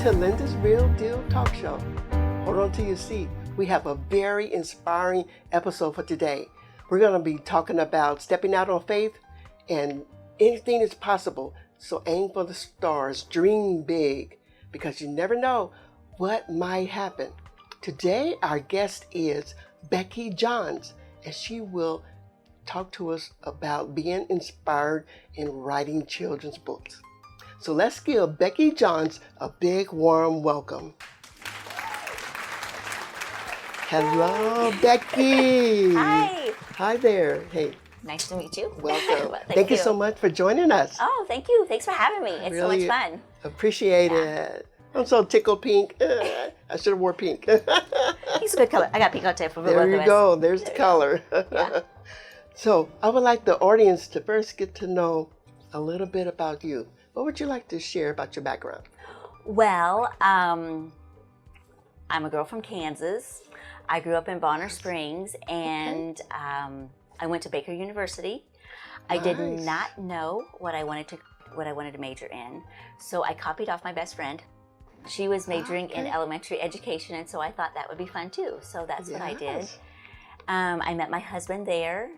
to Linda's Real Deal Talk Show. Hold on to your seat. We have a very inspiring episode for today. We're going to be talking about stepping out on faith and anything is possible. So aim for the stars, dream big, because you never know what might happen. Today, our guest is Becky Johns, and she will talk to us about being inspired in writing children's books. So let's give Becky Johns a big warm welcome. Hello, Becky. Hi. Hi there. Hey. Nice to meet you. Welcome. Well, thank you so much for joining us. Oh, thank you. Thanks for having me. It's really so much fun. Appreciate it. I'm so tickled pink. I should have wore pink. Pink's a good color. I got pink out there for both of us. There you go. There's the color. Yeah. So I would like the audience to first get to know a little bit about you. What would you like to share about your background? Well, I'm a girl from Kansas. I grew up in Bonner Springs, and I went to Baker University. I did not know what I wanted to major in, so I copied off my best friend. She was majoring in elementary education, and so I thought that would be fun too. So that's what I did. I met my husband there.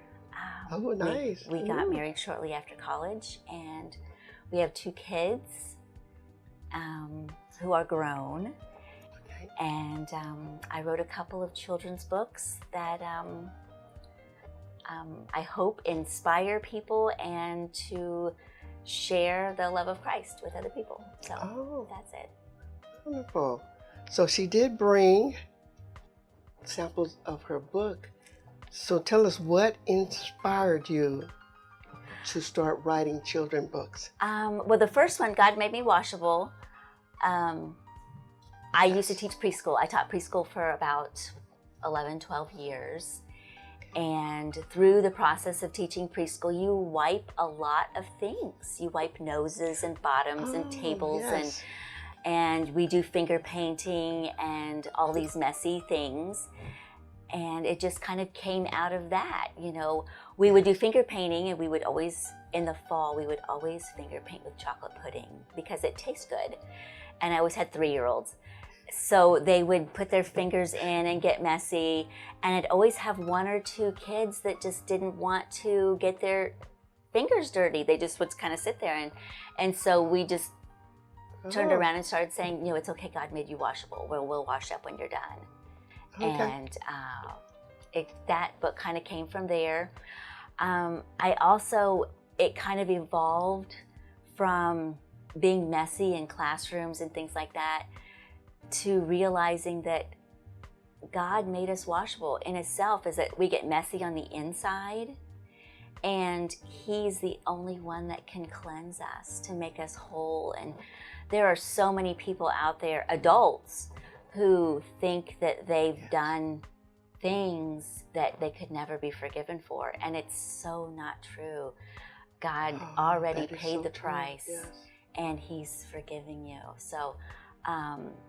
Oh, nice. We got married shortly after college, and we have 2 kids who are grown. Okay. And I wrote a couple of children's books that I hope inspire people and to share the love of Christ with other people. So that's it. Wonderful. So she did bring samples of her book. So tell us, what inspired you to start writing children's books? Well, the first one, God Made Me Washable. I used to teach preschool. I taught preschool for about 11, 12 years. And through the process of teaching preschool, you wipe a lot of things. You wipe noses and bottoms and tables, and we do finger painting and all these messy things. And it just kind of came out of that. You know, we would do finger painting, and we would always, in the fall, we would always finger paint with chocolate pudding because it tastes good. And I always had 3-year-olds. So they would put their fingers in and get messy, and I'd always have 1 or 2 kids that just didn't want to get their fingers dirty. They just would kind of sit there, and so we just turned around and started saying, you know, it's okay, God made you washable. We'll wash up when you're done. Okay. And that book kind of came from there. It kind of evolved from being messy in classrooms and things like that to realizing that God made us washable in itself, is that we get messy on the inside, and He's the only one that can cleanse us, to make us whole. And there are so many people out there, adults, who think that they've done things that they could never be forgiven for, and it's so not true. God already paid the price, and He's forgiving you. So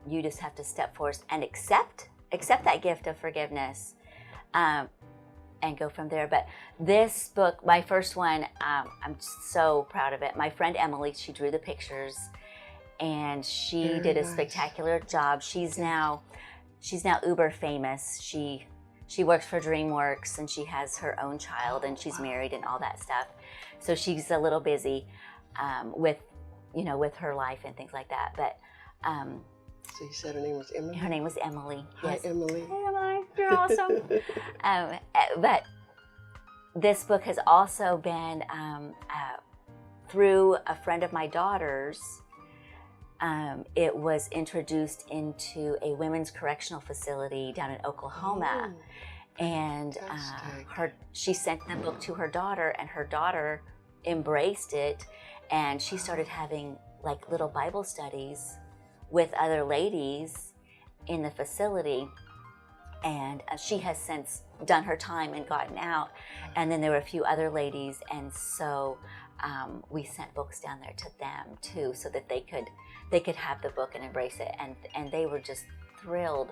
you just have to step forward and accept that gift of forgiveness, and go from there. But this book, my first one, I'm so proud of it. My friend Emily, she drew the pictures, and she did a spectacular job. She's now uber famous. She works for DreamWorks, and she has her own child, and she's married and all that stuff. So she's a little busy with her life and things like that. But so you said her name was Emily? Her name was Emily. Hi, Emily. Hey, Emily. You're awesome. But this book has also been through a friend of my daughter's. It was introduced into a women's correctional facility down in Oklahoma. And she sent the book to her daughter, and her daughter embraced it, and she started having like little Bible studies with other ladies in the facility. And she has since done her time and gotten out. And then there were a few other ladies, and so we sent books down there to them too, so that they could have the book and embrace it. And they were just thrilled,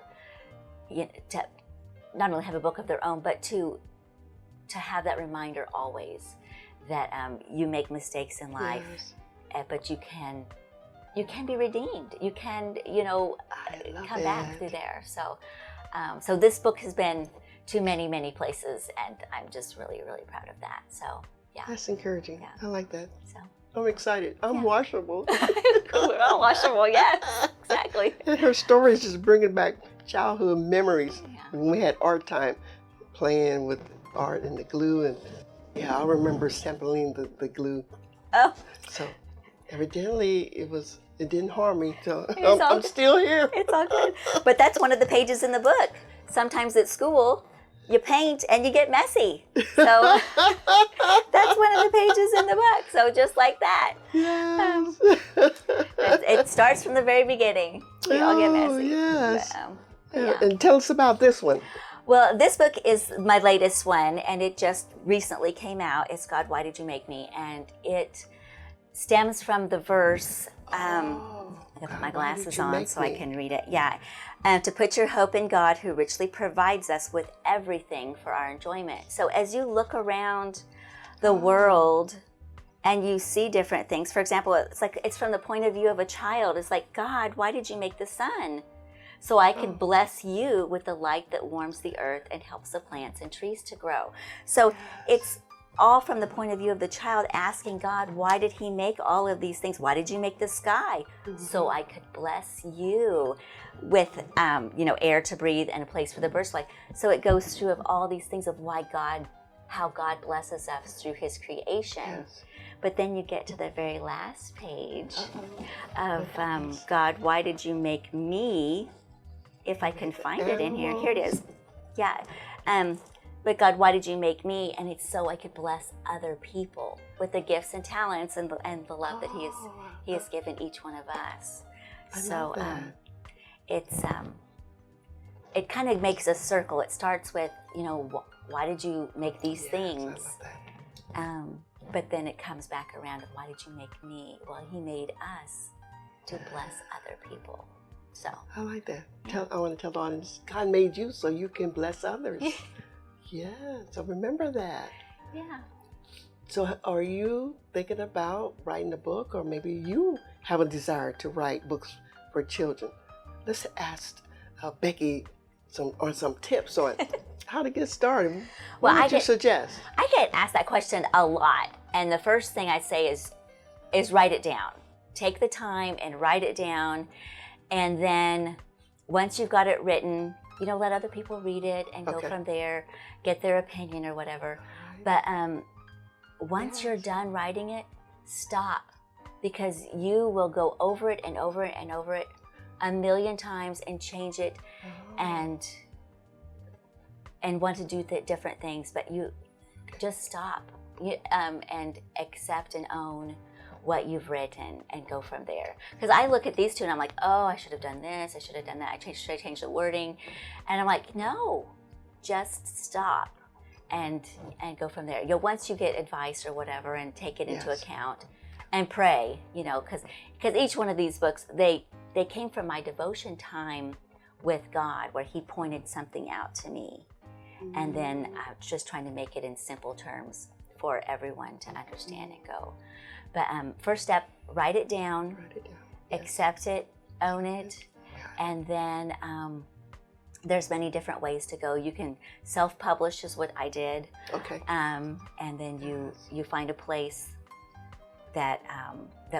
to not only have a book of their own, but to have that reminder always that you make mistakes in life, but you can you can be redeemed. You can, come back through there. So, so this book has been to many, many places, and I'm just really, really proud of that. So, yeah. That's encouraging. Yeah. I like that. So I'm excited. I'm washable. We're all washable, yes, exactly. And her stories just bringing back childhood memories when we had art time, playing with art and the glue. And I remember sampling the glue. Oh. So evidently it didn't harm me. So It's I'm still here. It's all good. But that's one of the pages in the book. Sometimes at school, you paint and you get messy. So that's one of the pages in the book. So just like that. Yes. It starts from the very beginning. We all get messy. Yes. But, And tell us about this one. Well, this book is my latest one, and it just recently came out. It's God, Why Did You Make Me? And it stems from the verse, I gotta put my glasses on so I can read it. Yeah. To put your hope in God, who richly provides us with everything for our enjoyment. So as you look around the world and you see different things, for example, it's from the point of view of a child. It's like, God, why did you make the sun? So I could bless you with the light that warms the earth and helps the plants and trees to grow. So it's all from the point of view of the child asking God, why did he make all of these things? Why did you make the sky? So I could bless you with, air to breathe and a place for the birds to fly. So it goes through of all these things of how God blesses us through his creation. Yes. But then you get to the very last page of God, why did you make me? If I can find it in here. Here it is. Yeah. But God, why did you make me? And it's so I could bless other people with the gifts and talents and the love that he has given each one of us. So it kind of makes a circle. It starts with, why did you make these things? I love that. But then it comes back around to why did you make me? Well, he made us to bless other people. So I like that. I want to tell the audience, God made you so you can bless others. Yeah, so remember that. Yeah. So are you thinking about writing a book, or maybe you have a desire to write books for children? Let's ask Becky some tips on how to get started. What would you suggest? I get asked that question a lot, and the first thing I say is write it down. Take the time and write it down, and then once you've got it written, let other people read it and go from there, get their opinion or whatever. But once you're done writing it, stop, because you will go over it and over it and over it a million times and change it and want to do different things. But you just stop and accept and own what you've written and go from there. Because I look at these two and I'm like, oh, I should have done this, I should have done that, should I change the wording? And I'm like, no, just stop and go from there. Once you get advice or whatever and take it into account and pray, because each one of these books, they came from my devotion time with God, where he pointed something out to me. And then I was just trying to make it in simple terms for everyone to understand and go. But first step, write it down, accept it, own it, and then there's many different ways to go. You can self-publish is what I did. Okay. And then you find a place that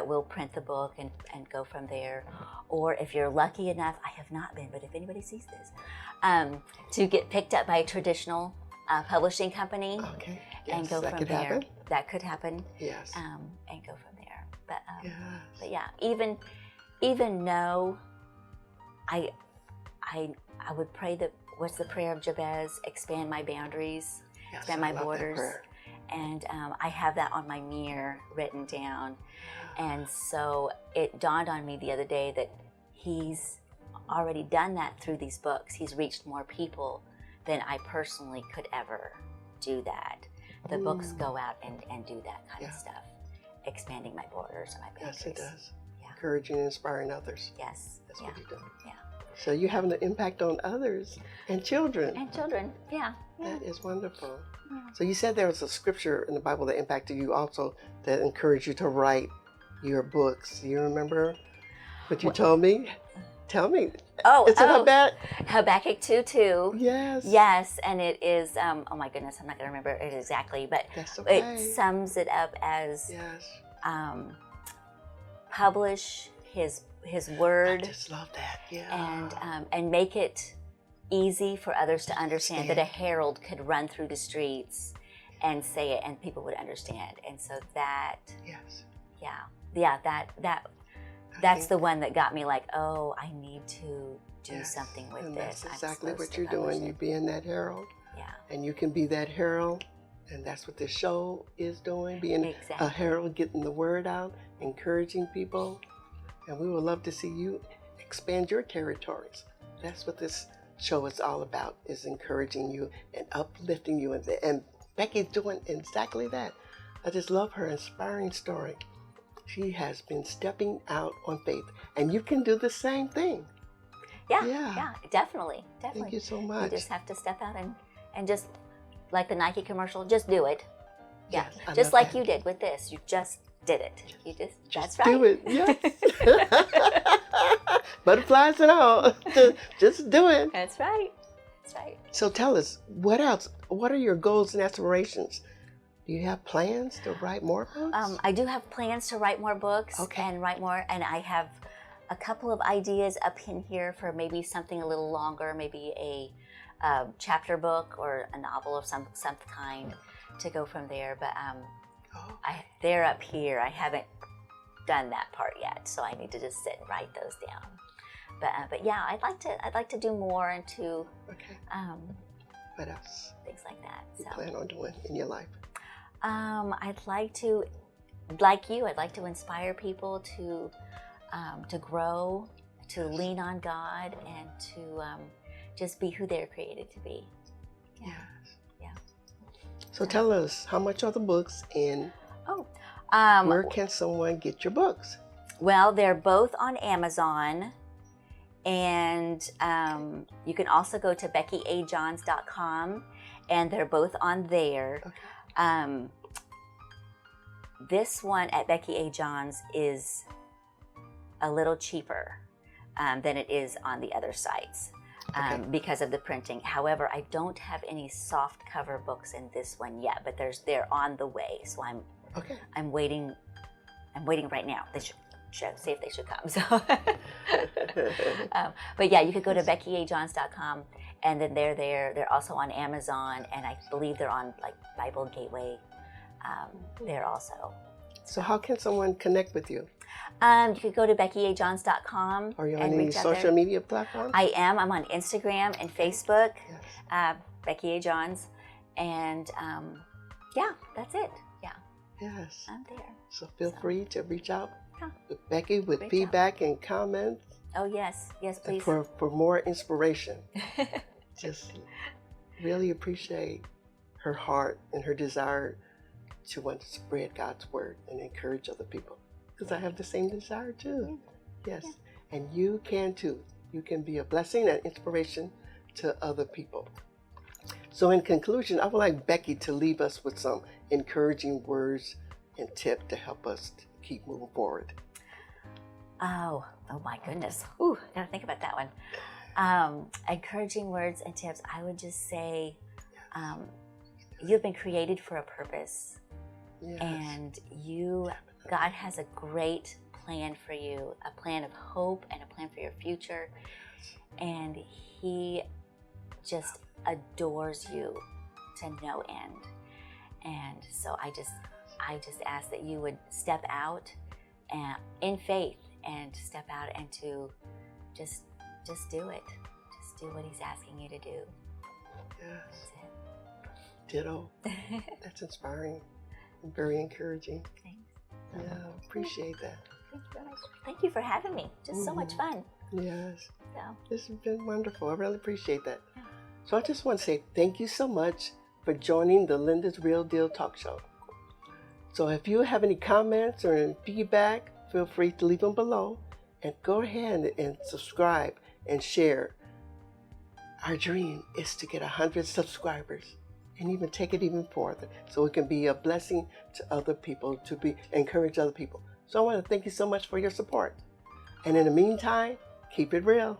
will print the book and go from there. Or if you're lucky enough, I have not been, but if anybody sees this, to get picked up by a traditional publishing company and go from there. Happen. That could happen. Yes. And go from there. But yeah, even though I would pray what's the prayer of Jabez? Expand my boundaries, expand my borders. And I have that on my mirror written down. And so it dawned on me the other day that he's already done that through these books. He's reached more people than I personally could ever do that. The books go out and do that kind of stuff, expanding my borders and my boundaries. Yes, it does. Yeah. Encouraging and inspiring others. Yes. That's what you do. Yeah. So you're having an impact on others and children. Yeah. That is wonderful. Yeah. So you said there was a scripture in the Bible that impacted you also, that encouraged you to write your books. Do you remember But you told me. Tell me. Oh, Is it Habakkuk 2:2. Yes. Yes, and it is, oh my goodness, I'm not going to remember it exactly, but That's okay. it sums it up as publish his word. I just love that. Yeah. And make it easy for others to understand, that a herald could run through the streets and say it and people would understand. And so that, that's the one that got me like, oh, I need to do something with this. That's exactly what you're doing. You're being that herald. Yeah. And you can be that herald. And that's what this show is doing, being a herald, getting the word out, encouraging people. And we would love to see you expand your territories. That's what this show is all about, is encouraging you and uplifting you. And Becky's doing exactly that. I just love her inspiring story. She has been stepping out on faith, and you can do the same thing. Yeah, definitely. Thank you so much. You just have to step out and just, like the Nike commercial, just do it. Yeah, yes, just like you did with this. You just did it. You that's right. Do it, yes. Butterflies and all. Just do it. That's right. That's right. So tell us, what else? What are your goals and aspirations? Do you have plans to write more books? I do have plans to write more books and write more, and I have a couple of ideas up in here for maybe something a little longer, maybe a chapter book or a novel of some kind to go from there. But they're up here. I haven't done that part yet, so I need to just sit and write those down. But yeah, I'd like to do more and to what else? Things like that. You plan on doing in your life? I'd like to, like you, I'd like to inspire people to grow, to lean on God, and to just be who they're created to be. Yeah. Yeah. So tell us, how much are the books, and where can someone get your books? Well, they're both on Amazon, and you can also go to beckyAjohns.com, and they're both on there. Okay. This one at Becky A Johns is a little cheaper than it is on the other sites because of the printing. However, I don't have any soft cover books in this one yet, but they're on the way. So I'm waiting. I'm waiting right now. They should see if they should come. So, but yeah, you could go to beckyajohns.com, and then they're there. They're also on Amazon, and I believe they're on like Bible Gateway. There also. So how can someone connect with you? You could go to beckyajohns.com. Are you on any social media platforms? I am. I'm on Instagram and Facebook, Becky A Johns, and that's it. Yeah. Yes. I'm there. So feel free to reach out with Becky with feedback and comments. Oh yes, please. For more inspiration. Just really appreciate her heart and her desire to want to spread God's word and encourage other people. Because I have the same desire too. Yes. And you can too. You can be a blessing and inspiration to other people. So in conclusion, I would like Becky to leave us with some encouraging words and tips to help us to keep moving forward. Oh my goodness. Ooh, gotta think about that one. Encouraging words and tips. I would just say, you've been created for a purpose. Yes. And God has a great plan for you, a plan of hope and a plan for your future. And He just adores you to no end. And so I just ask that you would step out in faith and step out and to just do it. Just do what He's asking you to do. Yes. That's it. Ditto. That's inspiring and very encouraging. Thanks. Yeah, appreciate that. Thank you very much. Thank you for having me. Just so much fun. Yes. So. This has been wonderful. I really appreciate that. Yeah. So I just want to say thank you so much for joining the Linda's Real Deal Talk Show. So if you have any comments or feedback, feel free to leave them below, and go ahead and subscribe and share. Our dream is to get 100 subscribers and even take it even further so it can be a blessing to other people, to encourage other people. So I want to thank you so much for your support. And in the meantime, keep it real.